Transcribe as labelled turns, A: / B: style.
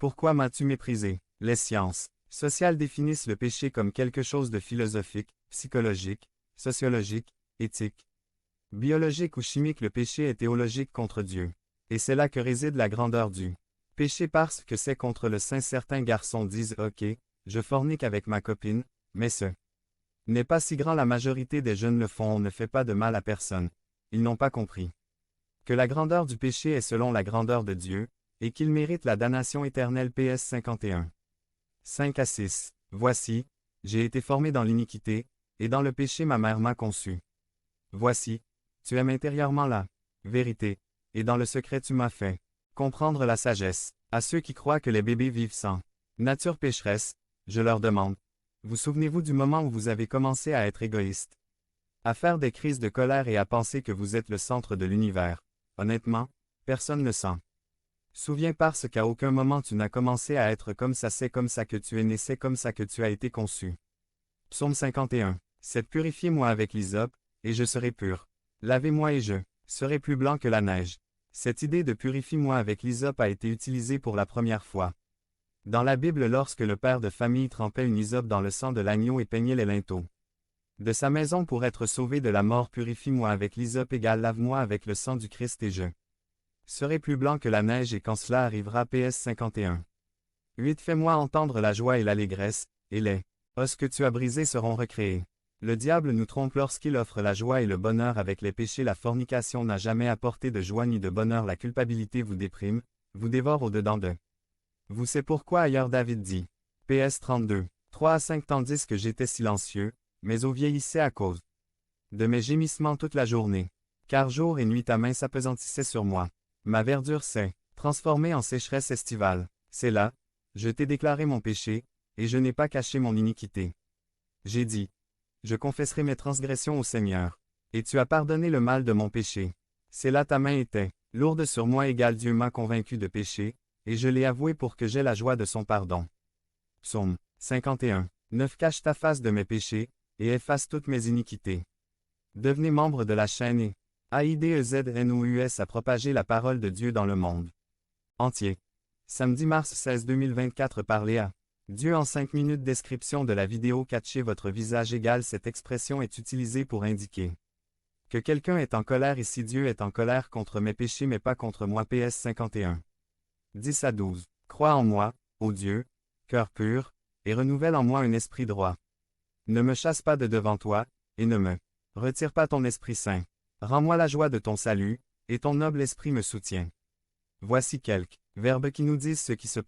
A: Pourquoi m'as-tu méprisé? Les sciences sociales définissent le péché comme quelque chose de philosophique, psychologique, sociologique, éthique. Biologique ou chimique, le péché est théologique contre Dieu. Et c'est là que réside la grandeur du péché, parce que c'est contre le saint. Certains garçons disent « Ok, je fornique avec ma copine », mais ce n'est pas si grand. La majorité des jeunes le font. On ne fait pas de mal à personne. Ils n'ont pas compris que la grandeur du péché est selon la grandeur de Dieu, et qu'il mérite la damnation éternelle. PS 51. 5 à 6. Voici, j'ai été formé dans l'iniquité, et dans le péché ma mère m'a conçu. Voici, tu aimes intérieurement la vérité, et dans le secret tu m'as fait comprendre la sagesse. À ceux qui croient que les bébés vivent sans nature pécheresse, je leur demande, vous souvenez-vous du moment où vous avez commencé à être égoïste, à faire des crises de colère et à penser que vous êtes le centre de l'univers? Honnêtement, personne ne s'en souvient, parce qu'à aucun moment tu n'as commencé à être comme ça. C'est comme ça que tu es né, c'est comme ça que tu as été conçu. Psaume 51. C'est purifiez-moi avec l'hysope, et je serai pur. Lavez-moi et je serai plus blanc que la neige. Cette idée de purifie-moi avec l'hysope a été utilisée pour la première fois dans la Bible lorsque le père de famille trempait une hysope dans le sang de l'agneau et peignait les linteaux de sa maison pour être sauvé de la mort. Purifie-moi avec l'hysope égale lave-moi avec le sang du Christ et je serai plus blanc que la neige. Et quand cela arrivera. PS 51. 8. Fais-moi entendre la joie et l'allégresse, et les os que tu as brisés seront recréés. Le diable nous trompe lorsqu'il offre la joie et le bonheur avec les péchés. La fornication n'a jamais apporté de joie ni de bonheur. La culpabilité vous déprime, vous dévore au-dedans de vous. C'est pourquoi ailleurs David dit, PS 32, 3 à 5. Tandis que j'étais silencieux, mes os vieillissaient à cause de mes gémissements toute la journée. Car jour et nuit ta main s'appesantissait sur moi. Ma verdure s'est transformée en sécheresse estivale. C'est là, je t'ai déclaré mon péché, et je n'ai pas caché mon iniquité. J'ai dit, je confesserai mes transgressions au Seigneur, et tu as pardonné le mal de mon péché. C'est là ta main était lourde sur moi. Égal Dieu m'a convaincu de péché, et je l'ai avoué pour que j'aie la joie de son pardon. Psaume 51. 9. Cache ta face de mes péchés, et efface toutes mes iniquités. Devenez membre de la chaîne et AIDEZNOUS a propagé la parole de Dieu dans le monde entier. Samedi mars 16 2024. Parlez à Dieu en 5 minutes. Description de la vidéo. Cacher votre visage égale. Cette expression est utilisée pour indiquer que quelqu'un est en colère. Ici Dieu est en colère contre mes péchés mais pas contre moi. PS 51. 10 à 12. Crois en moi, ô Dieu, cœur pur, et renouvelle en moi un esprit droit. Ne me chasse pas de devant toi, et ne me retire pas ton Esprit Saint. Rends-moi la joie de ton salut, et ton noble esprit me soutient. Voici quelques verbes qui nous disent ce qui se passe